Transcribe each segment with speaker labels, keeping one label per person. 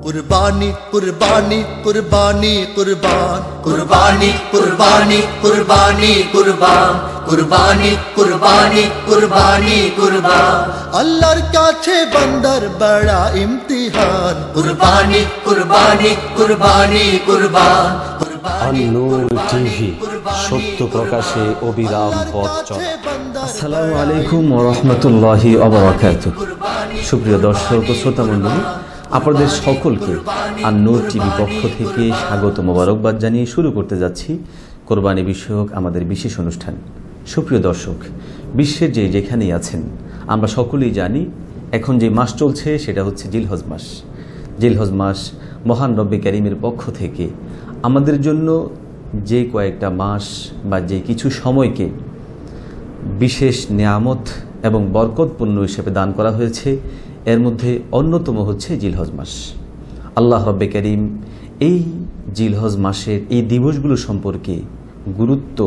Speaker 1: कुर्बानी कुर्बानी कुर्बानी कुर्बान कुर्बानी कुर्बानी कुर्बानी कुर्बान कुर्बानी कुर्बानी कुर्बानी कुर्बान अल्लाहर काछे बंदार बड़ा इम्तिहान कुर्बानी कुर्बानी कुर्बानी कुर्बान
Speaker 2: আন-নূর টিভি সত্য প্রকাশে অবিরাম পথ চলা। আসসালামু আলাইকুম ওয়া রাহমাতুল্লাহি ওয়া বারাকাতুহু। সুপ্রিয় দর্শক ও শ্রোতা মণ্ডলী, আপনাদের সকলকে আন-নূর টিভি পক্ষ থেকে স্বাগত মোবারকবাদ জানিয়ে শুরু করতে যাচ্ছি কোরবানি বিষয়ক আমাদের বিশেষ অনুষ্ঠান। সুপ্রিয় দর্শক, বিশ্বের যেখানেই আছেন, আমরা সকলেই জানি এখন যে মাস চলছে সেটা হচ্ছে জিলহজ মাস। জিলহজ মাস মহান রব্বে কারীমের পক্ষ থেকে আমাদের জন্য যে কয়েকটা মাস বা যে কিছু সময়কে বিশেষ নিয়ামত এবং বরকতপূর্ণ হিসেবে দান করা হয়েছে, এর মধ্যে অন্যতম হচ্ছে জিলহজ মাস। আল্লাহ রব্বে কারীম এই জিলহজ মাসের এই দিবসগুলো সম্পর্কে গুরুত্ব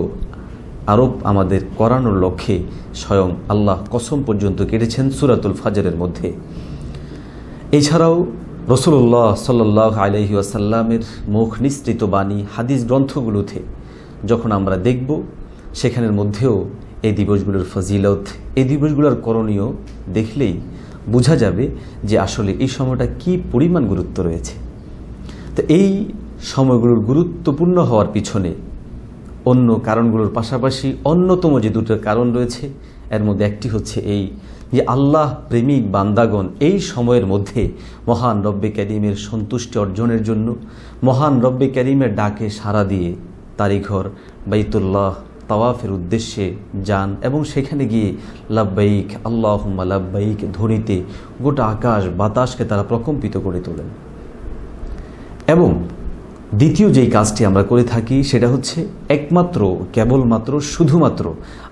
Speaker 2: আরোপ আমাদের করানোর লক্ষ্যে স্বয়ং আল্লাহ কসম পর্যন্ত কেটেছেন সূরাতুল ফাজরের মধ্যে। এছাড়াও রাসূলুল্লাহ সাল্লাল্লাহু আলাইহি ওয়াসাল্লামের মুখ নিঃসৃত বাণী হাদিস গ্রন্থগুলোতে যখন আমরা দেখব, সেখানের মধ্যেও এই দিবসগুলোর ফজিলত, এই দিবসগুলোর করণীয় দেখলেই বোঝা যাবে যে আসলে এই সময়টা কি পরিমাণ গুরুত্ব রয়েছে। তো এই সময়গুলোর গুরুত্বপূর্ণ হওয়ার পিছনে অন্য কারণগুলোর পাশাপাশি অন্যতম যে দুটো কারণ রয়েছে, এর মধ্যে একটি হচ্ছে এই যে আল্লাহ প্রেমিক বান্দাগণ এই সময়ের মধ্যে মহান রব্বে কারীমের সন্তুষ্টি অর্জনের জন্য মহান রব্বে কারীমের ডাকে সাড়া দিয়ে তারই ঘর বাইতুল্লাহ তাওয়াফের উদ্দেশ্যে যান এবং সেখানে গিয়ে লাব্বাইক আল্লাহুম্মা লাব্বাইক ধ্বনিতে গোটা আকাশ বাতাসকে তারা প্রকম্পিত করে তোলেন। এবং দ্বিতীয় যেই কাজটি আমরা করে থাকি সেটা হচ্ছে একমাত্র কেবলমাত্র শুধুমাত্র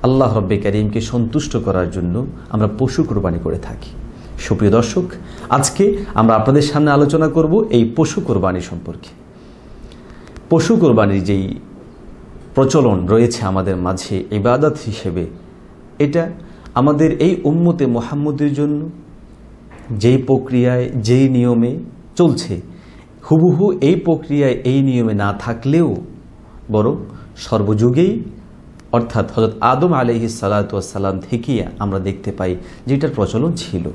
Speaker 2: আল্লাহ রব্বে কারীমকে সন্তুষ্ট করার জন্য আমরা পশু কোরবানি করে থাকি। সুপ্রিয় দর্শক, আজকে আমরা আপনাদের সামনে আলোচনা করব এই পশু কোরবানি সম্পর্কে। পশু কোরবানির যেই প্রচলন রয়েছে আমাদের মাঝে ইবাদত হিসেবে, এটা আমাদের এই উম্মতে মুহাম্মদের জন্য যেই প্রক্রিয়ায় যেই নিয়মে চলছে, হুবহু এই প্রক্রিয়ায় এই নিয়মে না থাকলেও বরং সর্বযুগেই অর্থাৎ হযরত আদম আলাইহিস সালাতু ওয়াস সালাম থেকে আমরা দেখতে পাই যেটার প্রচলন ছিল।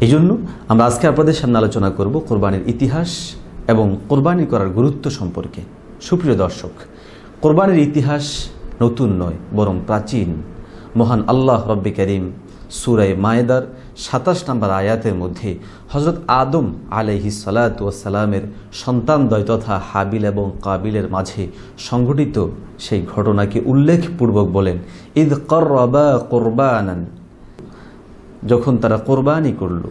Speaker 2: এই জন্য আমরা আজকে আপনাদের সামনে আলোচনা করব কোরবানির ইতিহাস এবং কোরবানি করার গুরুত্ব সম্পর্কে। সুপ্রিয় দর্শক, কোরবানির ইতিহাস নতুন নয় বরং প্রাচীন। মহান আল্লাহ রব্বে কারীম সূরা মায়েদার ২৭ নম্বর আয়াতের মধ্যে হযরত আদম আলাইহিস সালাতু ওয়াস সালামের সন্তানদ্বয় তথা হাবিল এবং কাবিলের মাঝে সংঘটিত সেই ঘটনাকে উল্লেখপূর্বক বলেন, ইদ করবা কুরবানান, যখন তারা কোরবানি করল,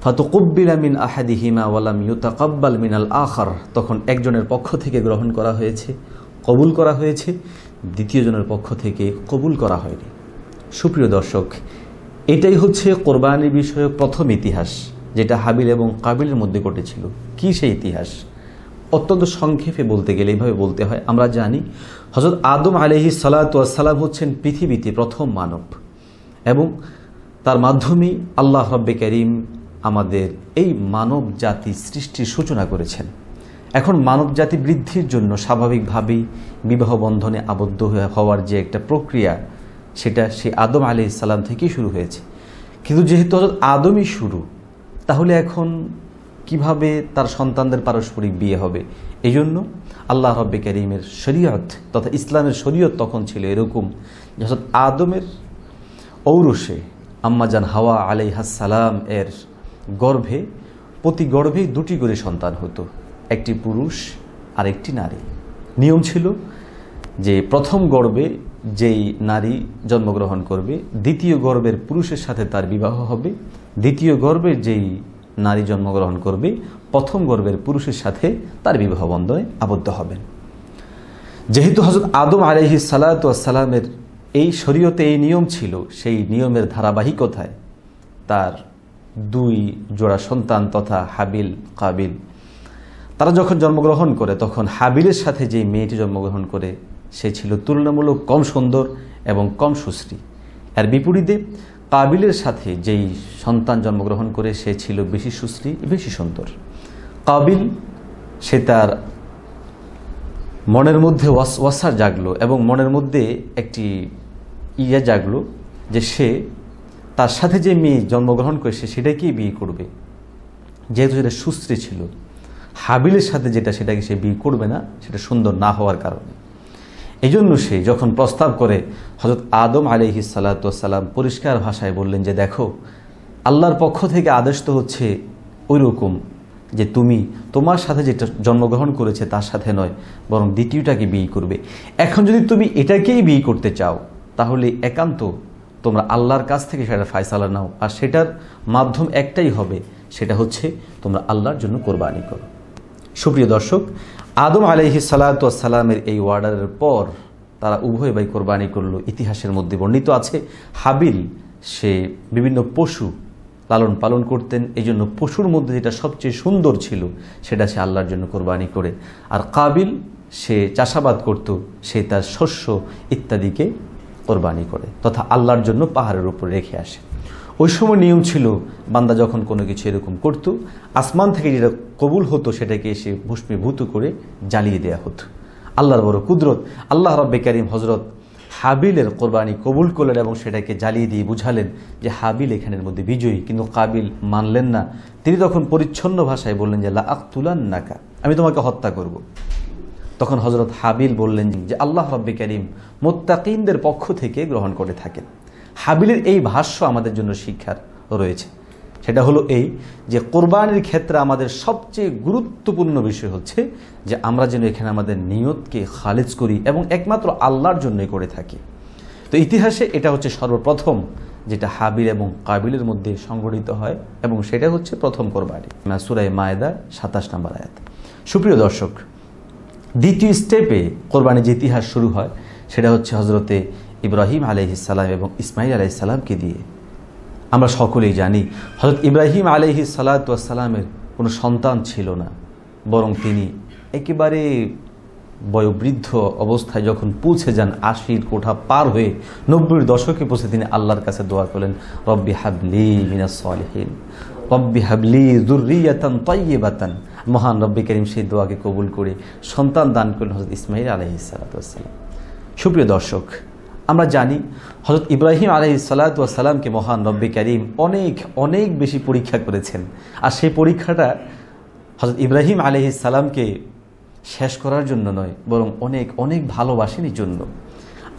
Speaker 2: ফাতুকুব্বিলা মিন আহাদিহিমা ওয়া লাম ইউতাকাব্বাল মিনাল আখার, তখন একজনের পক্ষ থেকে গ্রহণ করা হয়েছে, কবুল করা হয়েছে, দ্বিতীয় জনের পক্ষ থেকে কবুল করা হয়নি। সুপ্রিয় দর্শক, এটাই হচ্ছে কোরবানি বিষয়ক প্রথম ইতিহাস, যেটা হাবিল এবং কাবিলের মধ্যে ঘটেছিল। কি সেই ইতিহাস? অত্যন্ত সংক্ষেপে বলতে গেলে এইভাবে বলতে হয়। আমরা জানি হযরত আদম আলাইহিস সালাতু ওয়াস সালাম হচ্ছেন পৃথিবীতে প্রথম মানব এবং তার মাধ্যমেই আল্লাহ রব্বে কারীম আমাদের এই মানব জাতি সৃষ্টির সূচনা করেছেন। এখন মানব জাতি বৃদ্ধির জন্য স্বাভাবিকভাবেই বিবাহ বন্ধনে আবদ্ধ হওয়ার যে একটা প্রক্রিয়া, সেটা সেই আদম আলাইহিস সালাম থেকেই শুরু হয়েছে। কিন্তু যেহেতু হযরত আদমই শুরু, তাহলে এখন কিভাবে তার সন্তানদের পারস্পরিক বিয়ে হবে? এই জন্য আল্লাহ রব্বে কারীমের শরীয়ত তথা ইসলামের শরীয়ত তখন ছিল এরকম যে হযরত আদমের ঔরসে আম্মাজান হাওয়া আলাইহাস সালাম এর গর্ভে প্রতি গর্ভেই দুটি করে সন্তান হতো, একটি পুরুষ আর একটি নারী। নিয়ম ছিল যে প্রথম গর্ভে যেই নারী জন্মগ্রহণ করবে, দ্বিতীয় গর্ভের পুরুষের সাথে তার বিবাহ হবে, দ্বিতীয় গর্ভের যেই নারী জন্মগ্রহণ করবে প্রথম গর্ভের পুরুষের সাথে তার বিবাহ বন্ধনে আবদ্ধ হবেন। যেহেতু হযরত আদম আলাইহিস সালাতু ওয়াস সালামের এই শরীয়তে এই নিয়ম ছিল, সেই নিয়মের ধারাবাহিকতায় তার দুই জোড়া সন্তান তথা হাবিল কাবিল, তারা যখন জন্মগ্রহণ করে তখন হাবিলের সাথে যে মেয়েটি জন্মগ্রহণ করে সে ছিল তুলনামূলক কম সুন্দর এবং কম সুশ্রী। এর বিপরীতে কাবিলের সাথে যেই সন্তান জন্মগ্রহণ করে সে ছিল বেশি সুশ্রী, বেশি সুন্দর। কাবিল সে তার মনের মধ্যে ওয়াসা জাগলো এবং মনের মধ্যে একটি জাগলো যে সে তার সাথে যে মেয়ে জন্মগ্রহণ করেছে সেটাকেই বিয়ে করবে, যেহেতু সেটা সুশ্রী ছিল। হাবিলের সাথে যেটা সেটাকে সে বিয়ে করবে না, সেটা সুন্দর না হওয়ার কারণে। এই জন্য সে যখন প্রস্তাব করে, হযরত আদম আলাইহিস সালাতু ওয়াস সালাম পরিষ্কার ভাষায় বললেন যে দেখো, আল্লাহর পক্ষ থেকে আদেশ তো হচ্ছে ওই রকম যে তুমি তোমার সাথে যেটা জন্মগ্রহণ করেছে তার সাথে নয়, বরং দ্বিতীয়টাকে বিয়ে করবে। এখন যদি তুমি এটাকেই বিয়ে করতে চাও তাহলে একান্ত তোমরা আল্লাহর কাছ থেকে সেটা ফায়সালা নাও, আর সেটার মাধ্যম একটাই হবে, সেটা হচ্ছে তোমরা আল্লাহর জন্য কোরবানি করো। সুপ্রিয় দর্শক, আদম আলাইহিস সালাতু ওয়াস সালামের এই অর্ডারের পর তারা উভয় ভাই কোরবানি করলো। ইতিহাসের মধ্যে বর্ণিত আছে হাবিল সে বিভিন্ন পশু লালন পালন করতেন, এই জন্য পশুর মধ্যে যেটা সবচেয়ে সুন্দর ছিল সেটা সে আল্লাহর জন্য কোরবানি করে। আর কাবিল সে চাষাবাদ করত, সে তার শস্য ইত্যাদিকে কোরবানি করে তথা আল্লাহর জন্য পাহাড়ের উপর রেখে আসে। ওই সময় নিয়ম ছিল বান্দা যখন কোনো কিছু এরকম করত, আসমান থেকে যেটা কবুল হতো সেটাকে এসে ভস্মীভূত করে জ্বালিয়ে দেওয়া হতো। আল্লাহর বড় কুদরত, আল্লাহ রব্বে কারীম হযরত হাবিলের কোরবানি কবুল করলেন এবং সেটাকে জ্বালিয়ে দিয়ে বুঝালেন যে হাবিল এখানের মধ্যে বিজয়ী। কিন্তু কাবিল মানলেন না। তিনি তখন পরিচ্ছন্ন ভাষায় বললেন যে লা আকতুলান্নাকা, আমি তোমাকে হত্যা করব। তখন হযরত হাবিল বললেন যে আল্লাহ রব্বে কারীম মুত্তাকিনদের পক্ষ থেকে গ্রহণ করে থাকেন। হাবিলের এই ভাষ্য আমাদের জন্য শিক্ষার রয়েছে, সেটা হলো এই যে কোরবানির ক্ষেত্রে আমাদের সবচেয়ে গুরুত্বপূর্ণ বিষয় হচ্ছে যে আমরা যেন এখানে আমাদের নিয়তকে খালিজ করি এবং একমাত্র আল্লাহর জন্যই করে থাকি। তো ইতিহাসে এটা হচ্ছে সর্বপ্রথম যেটা হাবিল এবং কাবিলের মধ্যে সংঘটিত হয় এবং সেটা হচ্ছে প্রথম কোরবানি। সূরা মায়েদা 27 নম্বর আয়াত। সুপ্রিয় দর্শক, দ্বিতীয় স্টেপে কোরবানির যে ইতিহাস শুরু হয় সেটা হচ্ছে হযরতে ইব্রাহিম আলাইহিস সালাম এবং ইসমাইল আলাইহিস সালামকে দিয়ে। আমরা সকলেই জানি হযরত ইব্রাহিম আলাইহিস সালাতু ওয়াস সালামের কোনো সন্তান ছিল না, বরং তিনি একেবারে বয়োবৃদ্ধ অবস্থায় যখন পৌঁছে যান, 80 কোঠা পার হয়ে 90-এর দশকে পৌঁছে তিনি আল্লাহর কাছে দোয়া করলেন, রব্বি হাবলি মিনাস সলিহিন, রব্বি হাবলি যুররিয়াতান তাইয়্যিবাতান। মহান রব্বে কারীম সেই দোয়াকে কবুল করে সন্তান দান করলেন হযরত ইসমাইল আলাইহিস সালাতু ওয়াস সালাম। সুপ্রিয় দর্শক, আমরা জানি হযরত ইব্রাহিম আলাইহিস সালাতু ওয়াস সালামকে মহান রব্বে কারীম অনেক অনেক বেশি পরীক্ষা করেছেন। আর সেই পরীক্ষাটা হযরত ইব্রাহিম আলাইহিস সালামকে শেষ করার জন্য নয়, বরং অনেক অনেক ভালোবাসেনের জন্য,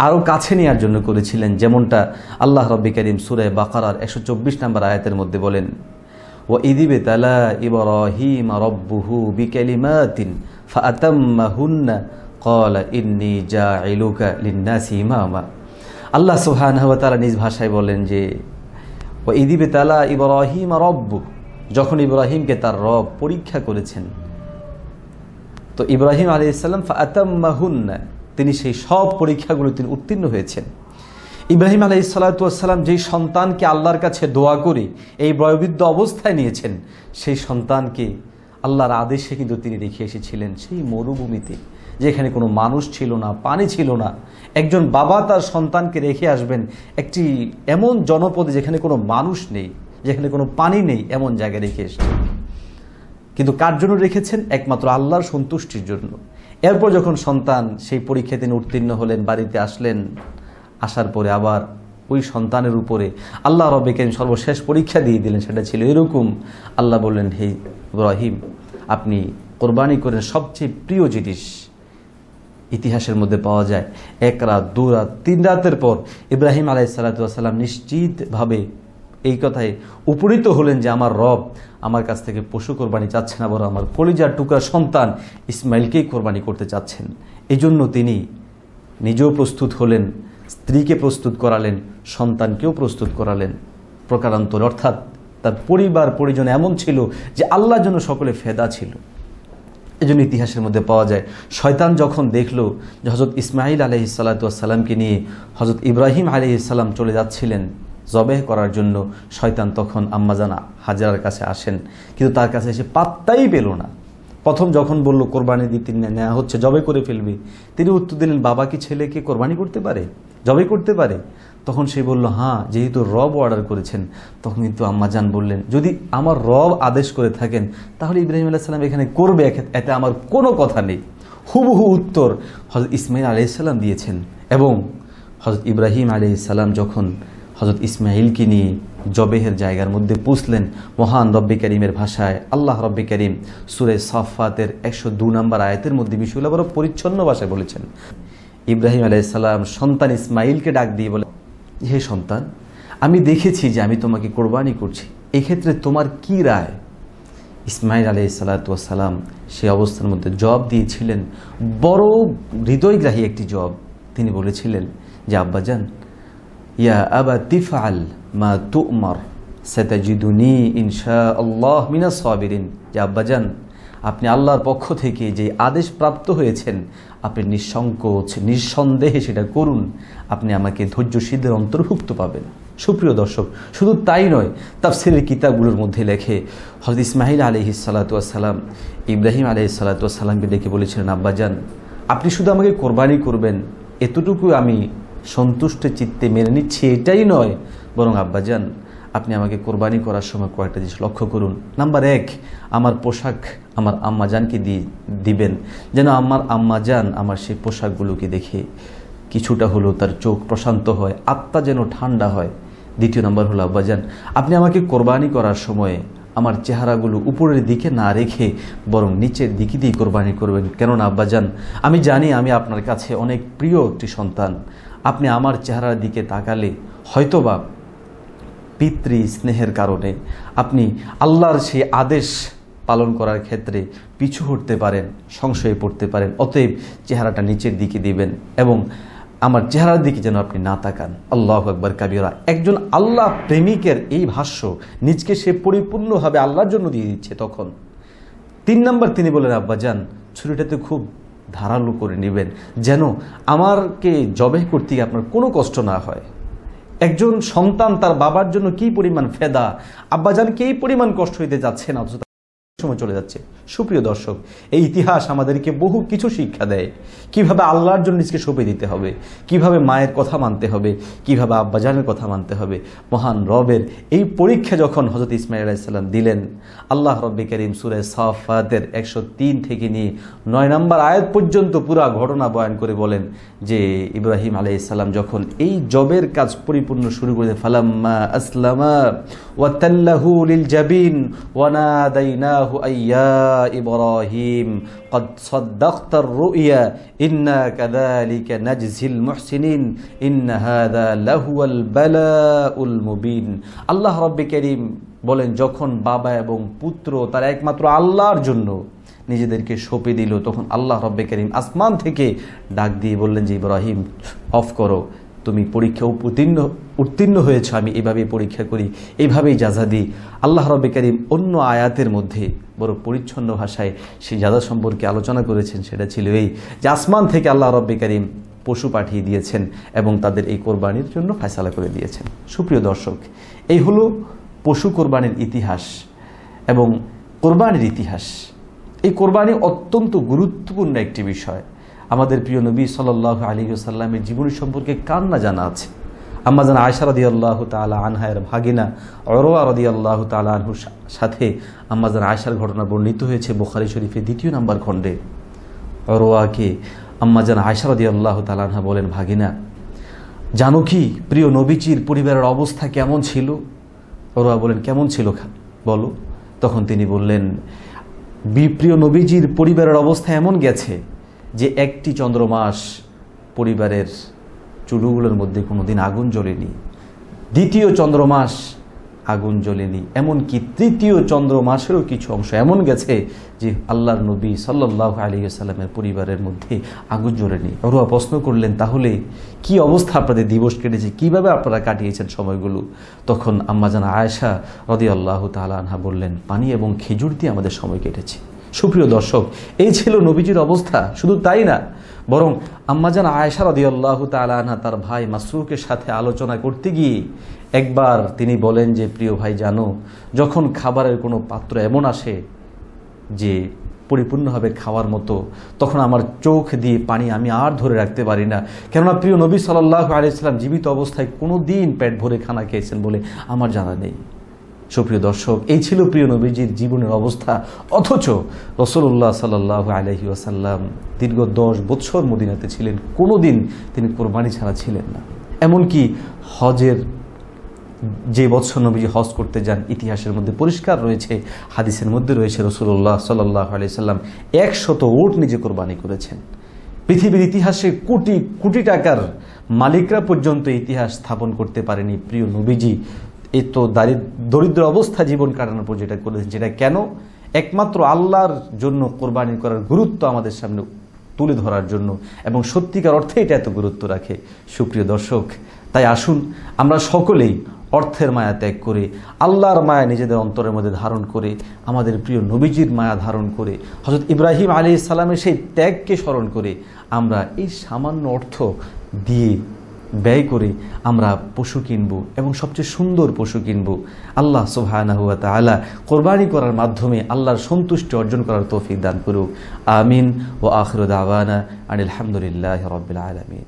Speaker 2: আরও কাছে নেওয়ার জন্য করেছিলেন। যেমনটা আল্লাহ রব্বে কারীম সূরা বাকারার 124 নম্বর আয়াতের মধ্যে বলেন, وَإِذِ ابْتَلَى إِبْرَاهِيمَ رَبُّهُ بِكَلِمَاتٍ فَأَتَمَّهُنَّ قَالَ إِنِّي جَاعِلُكَ لِلنَّاسِ إِمَامًا। আল্লাহ সুবহানাহু ওয়া তাআলা নিজ ভাষায় বলেন যে وَإِذِ ابْتَلَى إِبْرَاهِيمَ رَبُّهُ, যখন ইব্রাহিমকে তার রব পরীক্ষা করেছেন, তো ইব্রাহিম আলাইহিস সালাম فَأَتَمَّهُنَّ, তিনি সেই সব পরীক্ষাগুলো তিনি উত্তীর্ণ হয়েছেন। ইব্রাহিম আলাইহিস সালাতু ওয়াস সালাম যেই সন্তানকে আল্লাহর কাছে দোয়া করে এই বয়োবৃদ্ধ অবস্থায় নিয়েছেন, সেই সন্তানকে আল্লাহর আদেশে কিন্তু তিনি রেখে এসেছিলেন সেই মরুভূমিতে, যেখানে কোনো মানুষ ছিল না, পানি ছিল না। একজন বাবা তার সন্তানকে রেখে আসবেন একটি এমন জনপদে যেখানে কোনো মানুষ নেই, যেখানে কোনো পানি নেই, এমন জায়গায় রেখে এসেছেন। কিন্তু কার জন্য রেখেছেন? একমাত্র আল্লাহর সন্তুষ্টির জন্য। এরপর যখন সন্তান সেই পরীক্ষায় তিনি উত্তীর্ণ হলেন, বাড়িতে আসলেন, আসার পরে আবার ওই সন্তানের উপরে আল্লাহ রব্বে কারীম সর্বশেষ পরীক্ষা দিয়ে দিলেন। সেটা ছিল এরকম, আল্লাহ বললেন, হে ইব্রাহিম, আপনি কোরবানি করেন সবচেয়ে প্রিয় জিনিস। ইতিহাসের মধ্যে পাওয়া যায় 1 রাত 2 রাত 3 রাতের পর ইব্রাহিম আলাইহিস সালাতু ওয়াস সালাম নিশ্চিতভাবে এই কথায় উপনীত হলেন যে আমার রব আমার কাছ থেকে পশু কোরবানি চাচ্ছে না, বরং আমার কলিজার টুকরা সন্তান ইসমাইলকেই কোরবানি করতে চাচ্ছেন। এই জন্য তিনি নিজেও প্রস্তুত হলেন, স্ত্রীকে প্রস্তুত করালেন, সন্তানকেও প্রস্তুত করালেন প্রকারান্তরে। অর্থাৎ তার পরিবার পরিজন এমন ছিল যে আল্লাহর জন্য সকলে ফেদা ছিল। এই জন্য ইতিহাসের মধ্যে পাওয়া যায় শয়তান যখন দেখলো যে হযরত ইসমাইল আলাইহিস সালাতু ওয়াস সালামকে নিয়ে হযরত ইব্রাহিম আলাইহিস সালাম চলে যাচ্ছিলেন জবেহ করার জন্য, শয়তান তখন আম্মাজান হাজরার কাছে আসেন, কিন্তু তার কাছে এসে পাত্তাই পেল না। প্রথম যখন বলল কোরবানি দিতে নেওয়া হচ্ছে, জবে করে ফেলবে, তিনি উত্তর দিলেন, বাবা কি ছেলেকে কোরবানি করতে পারে, জবে করতে পারে? তখন সে বলল, হ্যাঁ, যেহেতু রব অর্ডার করেছেন। তখন কিন্তু আম্মাজান বললেন, যদি আমার রব আদেশ করে থাকেন তাহলে ইব্রাহিম আলাইহিস সালাম এখানে করবে, এতে আমার কোনো কথা নেই। হুবহু উত্তর হযরত ইসমাঈল আলাইহিস সালাম দিয়েছেন। এবং হযরত ইব্রাহিম আলাইহিস সালাম যখন হযরত ইসমাঈলকে নিয়ে জবেহের জায়গার মধ্যে পৌঁছলেন, মহান রব্বে কারীমের ভাষায় আল্লাহ রব্বে কারীম সূরা সাফফাতের 102 নম্বর আয়াতের মধ্যে বিষয়গুলো বড় পরিচ্ছন্ন ভাষায় বলেছেন। ইব্রাহিম আলাইহিস সালাম সন্তান ইসমাঈলকে ডাক দিয়ে বলে, হে সন্তান, আমি দেখেছি যে আমি তোমাকে কোরবানি করছি, এক্ষেত্রে তোমার কি রায়? ইসমাঈল আলাইহিস সালাতু ওয়াস সালাম সেই অবস্থার মধ্যে জবাব দিয়েছিলেন, বড় হৃদয়গ্রাহী একটি জবাব। তিনি বলেছিলেন যে, আব্বাজান, ইয়া আবাতি ফাআল মা তু'মার সাতাজিদুনি ইনশাআল্লাহ মিনাস সাবিরিন। যে আব্বাজান, আপনি আল্লাহর পক্ষ থেকে যে আদেশ প্রাপ্ত হয়েছেন, আপনি নিঃসংকোচ নিঃসন্দেহে সেটা করুন, আপনি আমাকে ধৈর্যশীলদের অন্তর্ভুক্ত পাবেন। সুপ্রিয় দর্শক, শুধু তাই নয়, তাফসীরের কিতাবগুলোর মধ্যে লেখে হযরত ইসমাঈল আলাইহিস সালাতু ওয়াস সালাম ইব্রাহিম আলাইহিস সালাতু ওয়াস সালামকে ডেকে বলেছিলেন, আব্বাজান, আপনি শুধু আমাকে কোরবানি করবেন এতটুকু আমি সন্তুষ্ট চিত্তে মেনে নিচ্ছি, এটাই নয়, বরং আব্বাজান, আপনি আমাকে কোরবানি করার সময় কয়েকটা জিনিস লক্ষ্য করুন। নাম্বার 1, আমার পোশাক আমার আম্মাজানকে দিবেন, যেন আমার আম্মাজান আমার সেই পোশাকগুলোকে দেখে কিছুটা হলেও তার চোখ প্রশান্ত হয়, আত্মা যেন ঠান্ডা হয়। দ্বিতীয় নাম্বার হলো, আব্বাজান, আপনি আমাকে কোরবানি করার সময় আমার চেহারাগুলো উপরের দিকে না রেখে বরং নিচের দিকে দিয়ে কোরবানি করবেন। কেননা আব্বাজান, আমি জানি আমি আপনার কাছে অনেক প্রিয় একটি সন্তান। আপনি আমার চেহারার দিকে তাকালে হয়তোবা পিতৃ স্নেহের কারণে আপনি আল্লাহর সেই আদেশ পালন করার ক্ষেত্রে পিছু হটতে পারেন, সংশয়ে পড়তে পারেন। অতএব চেহারাটা নিচের দিকে দিবেন এবং আমার চেহারার দিকে যেন আপনি না তাকান। আল্লাহু আকবার কাবীরা। একজন আল্লাহ প্রেমিকের এই ভাষ্য নিজকে সে পরিপূর্ণভাবে আল্লাহর জন্য দিয়ে দিচ্ছে। তখন 3 নম্বর তিনি বলেন, আব্বাজান, ছুরিটাতে খুব ধারালো করে নেবেন, যেন আমারকে জবেহ করতে গিয়ে আপনার কোনো কষ্ট না হয়। একজন সন্তান তার বাবার জন্য কি পরিমাণ ফেদা, আব্বাজানকে এই পরিমাণ কষ্ট হইতে যাচ্ছে না, অথচ সময় চলে যাচ্ছে। সুপ্রিয় দর্শক, এই ইতিহাস আমাদেরকে বহু কিছু শিক্ষা দেয়। কিভাবে আল্লাহর জন্য নিজকে সঁপে দিতে হবে, কিভাবে মায়ের কথা মানতে হবে, কিভাবে আব্বাজানের কথা মানতে হবে। মহান রবের এই পরীক্ষা যখন হযরত ইসমাঈল আলাইহিস সালাম দিলেন, আল্লাহ রব্বে কারীম সূরা সাফফাতের 103 থেকে নিয়ে 9 নম্বর আয়াত পর্যন্ত পুরা ঘটনা বয়ান করে বলেন যে ইব্রাহিম আলাইহিস সালাম যখন এই জবের কাজ পরিপূর্ণ শুরু করে, ফালাম্মা আসলামা ওয়া তাল্লাহু লিল জাবিন ওয়া নাদাইনাহু আইয়া ইব্রাহিম قد صدقت الرؤيا إنا كذلك نجزي المحسنين إن هذا لهو البلاء المبين। আল্লাহ রব্বে কারীম বলেন, যখন বাবা এবং পুত্র তার একমাত্র আল্লাহর জন্য নিজেদেরকে সঁপে দিল, তখন আল্লাহ রব্বে কারীম আসমান থেকে ডাক দিয়ে বললেন যে, ইব্রাহিম, অফ করো, তুমি পরীক্ষা উত্তীর্ণ হয়েছ, আমি এভাবেই পরীক্ষা করি, এইভাবেই যাজা দিই। আল্লাহ রব্বে কারীম অন্য আয়াতের মধ্যে বড় পরিচ্ছন্ন ভাষায় সেই যাজা সম্পর্কে আলোচনা করেছেন। সেটা ছিল এই যে আসমান থেকে আল্লাহ রব্বে কারীম পশু পাঠিয়ে দিয়েছেন এবং তাদের এই কোরবানির জন্য ফয়সালা করে দিয়েছেন। সুপ্রিয় দর্শক, এই হলো পশু কোরবানির ইতিহাস এবং কোরবানির ইতিহাস। এই কোরবানি অত্যন্ত গুরুত্বপূর্ণ একটি বিষয়। আমাদের প্রিয় নবী সাল্লাল্লাহু আলাইহি ওয়াসাল্লামের জীবনী সম্পর্কে কার না জানা আছে। আম্মাজান আয়েশা রাদিয়াল্লাহু তাআলা আনহার ভাগিনা উরওয়া রাদিয়াল্লাহু তাআলা আনহুর সাথে আম্মাজান আয়েশার ঘটনা বর্ণিত হয়েছে বুখারী শরীফের 2 নম্বর খণ্ডে। উরওয়াকে আম্মাজান আয়েশা রাদিয়াল্লাহু তাআলা আনহা বলেন, ভাগিনা, জানো কি প্রিয় নবীজির পরিবারের অবস্থা কেমন ছিল? উরওয়া বলেন, কেমন ছিল বলো? তখন তিনি বললেন, প্রিয় নবীজির পরিবারের অবস্থা এমন গেছে যে একটি চন্দ্রমাস পরিবারের চুলুগুলোর মধ্যে কোনোদিন আগুন জ্বলেনি, দ্বিতীয় চন্দ্রমাস আগুন জ্বলেনি, এমনকি তৃতীয় চন্দ্রমাসেরও কিছু অংশ এমন গেছে যে আল্লাহর নবী সাল্লাল্লাহু আলাইহি ওয়াসাল্লামের পরিবারের মধ্যে আগুন জ্বলেনি। উরওয়া প্রশ্ন করলেন, তাহলে কি অবস্থা আপনাদের দিবস কেটেছে, কিভাবে আপনারা কাটিয়েছেন সময়গুলো? তখন আম্মাজান আয়েশা রাদিয়াল্লাহু তাআলা আনহা বললেন, পানি এবং খেজুর দিয়ে আমাদের সময় কেটেছে। সুপ্রিয় দর্শক, এই ছিল নবীজির অবস্থা। শুধু তাই না, বরং আম্মাজান আয়েশা রাদিয়াল্লাহু তাআলা আনহা তার ভাই মাসরুকের সাথে আলোচনা করতে গিয়ে একবার তিনি বলেন যে, প্রিয় ভাই, জানো, যখন খাবারের কোনো পাত্র এমন আসে যে পরিপূর্ণভাবে খাওয়ার মতো, তখন আমার চোখ দিয়ে পানি আমি আর ধরে রাখতে পারি না। কেননা প্রিয় নবী সাল্লাল্লাহু আলাইহি সাল্লাম জীবিত অবস্থায় কোনো দিন পেট ভরে খানা খেয়েছেন বলে আমার জানা নেই। সুপ্রিয় দর্শক, এই ছিল প্রিয় নবীজির জীবনের অবস্থা। অথচ রাসূলুল্লাহ সাল্লাল্লাহু আলাইহি ওয়াসাল্লাম দীর্ঘ 10 বছর মদিনাতে ছিলেন, কোনো দিন তিনি কোরবানি ছাড়া ছিলেন না। এমনকি হজের যে বছর নবীজি হজ করতে যান, ইতিহাসের মধ্যে পরিষ্কার রয়েছে, হাদিসের মধ্যে রয়েছে, রাসূলুল্লাহ সাল্লাল্লাহু আলাইহি সাল্লাম 100 উট নিজে কোরবানি করেছেন। পৃথিবীর ইতিহাসে কোটি কোটি টাকার মালিকরা পর্যন্ত ইতিহাস স্থাপন করতে পারেনি প্রিয় নবীজি এত দরিদ্র অবস্থা জীবন কাটানোর পর যেটা করেছেন। যেটা কেন? একমাত্র আল্লাহর জন্য কোরবানি করার গুরুত্ব আমাদের সামনে তুলে ধরার জন্য, এবং সত্যিকার অর্থে এটা এত গুরুত্ব রাখে। সুপ্রিয় দর্শক, তাই আসুন আমরা সকলেই অর্থের মায়া ত্যাগ করে আল্লাহর মায়া নিজেদের অন্তরের মধ্যে ধারণ করে, আমাদের প্রিয় নবীজির মায়া ধারণ করে, হযরত ইব্রাহিম আলাইহিস সালামের সেই ত্যাগকে স্মরণ করে আমরা এই সামান্য অর্থ দিয়ে ব্যয় করে আমরা পশু কিনব, এবং সবচেয়ে সুন্দর পশু কিনব। আল্লাহ সুবহানাহু ওয়া তাআলা কোরবানি করার মাধ্যমে আল্লাহর সন্তুষ্টি অর্জন করার তৌফিক দান করুক। আমিন। ওয়া আখিরু দাওয়ানা আনিল হামদুলিল্লাহি রাব্বিল আলামিন।